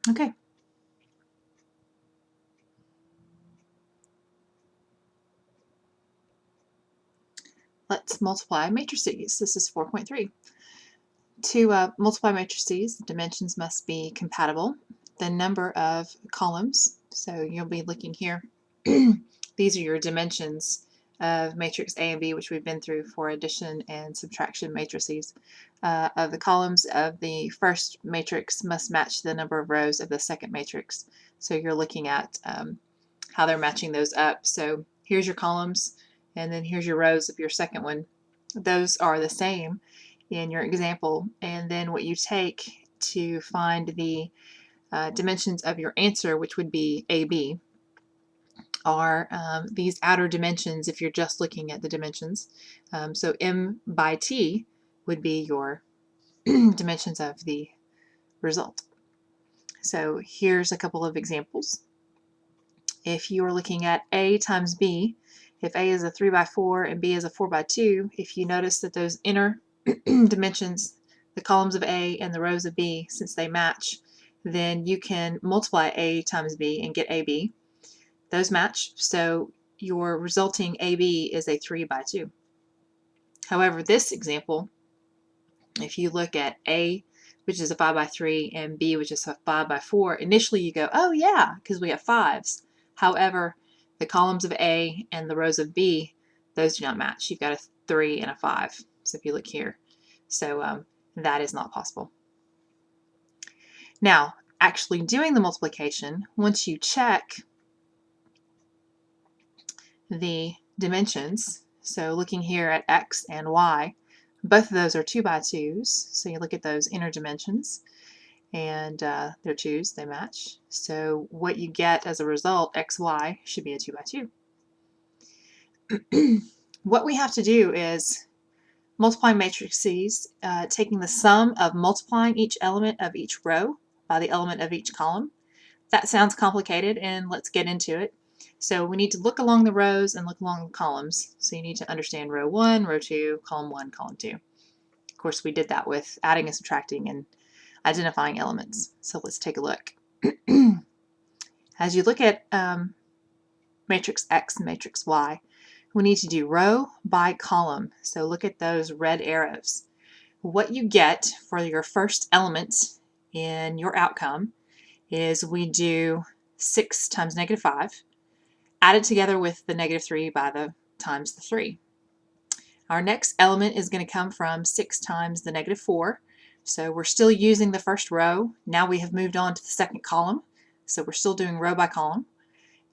Okay. Let's multiply matrices. This is 4.3. To multiply matrices, the dimensions must be compatible. The number of columns, so you'll be looking here. These are your dimensions of matrix A and B, which we've been through for addition and subtraction matrices. Of the columns of the first matrix must match the number of rows of the second matrix. So you're looking at how they're matching those up. So here's your columns, and then here's your rows of your second one. Those are the same in your example, and then what you take to find the dimensions of your answer, which would be AB, are these outer dimensions if you're just looking at the dimensions. So M by T would be your dimensions of the result. So here's a couple of examples. If you are looking at A times B, if A is a 3 by 4 and B is a 4 by 2, if you notice that those inner dimensions, the columns of A and the rows of B, since they match, then you can multiply A times B and get AB. Those match, so your resulting AB is a 3 by 2. However, this example, if you look at A, which is a 5 by 3, and B, which is a 5 by 4, initially you go, oh yeah, because we have 5s. However, the columns of A and the rows of B, those do not match. You've got a 3 and a 5. So if you look here, so that is not possible. Now, actually doing the multiplication, once you check the dimensions, so looking here at X and Y, both of those are 2 by 2s, so you look at those inner dimensions, and they're 2s, they match. So what you get as a result, XY, should be a 2 by 2. What we have to do is multiply matrices, taking the sum of multiplying each element of each row by the element of each column. That sounds complicated, and let's get into it. So we need to look along the rows and look along the columns. So you need to understand row 1, row 2, column 1, column 2. Of course, we did that with adding and subtracting and identifying elements. So let's take a look. As you look at matrix X and matrix Y, we need to do row by column. So look at those red arrows. What you get for your first element in your outcome is we do 6 times negative 5, added together with the negative 3 by the times the 3. Our next element is going to come from 6 times the negative 4. So we're still using the first row. Now we have moved on to the second column. So we're still doing row by column.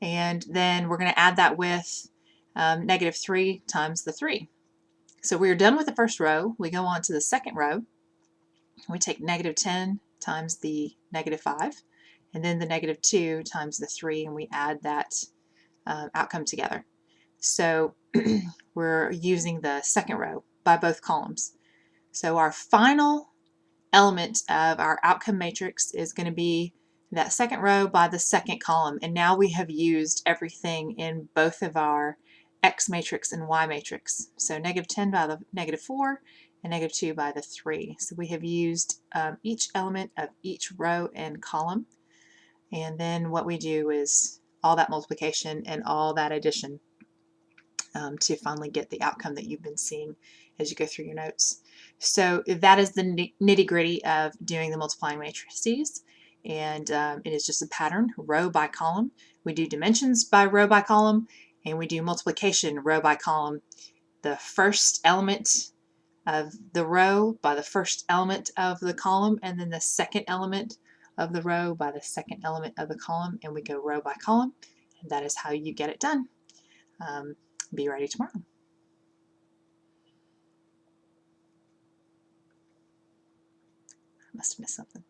And then we're going to add that with negative 3 times the 3. So we're done with the first row. We go on to the second row. We take negative 10 times the negative 5, and then the negative 2 times the 3, and we add that outcome together. So we're using the second row by both columns. So our final element of our outcome matrix is going to be that second row by the second column. And now we have used everything in both of our X matrix and Y matrix. So negative 10 by the negative 4 and negative 2 by the 3. So we have used each element of each row and column. And then what we do is all that multiplication and all that addition to finally get the outcome that you've been seeing as you go through your notes. So that is the nitty-gritty of doing the multiplying matrices, and it is just a pattern, row by column. We do dimensions by row by column, and we do multiplication row by column. The first element of the row by the first element of the column, and then the second element of the row by the second element of the column, and we go row by column, and that is how you get it done. Be ready tomorrow. I must have missed something.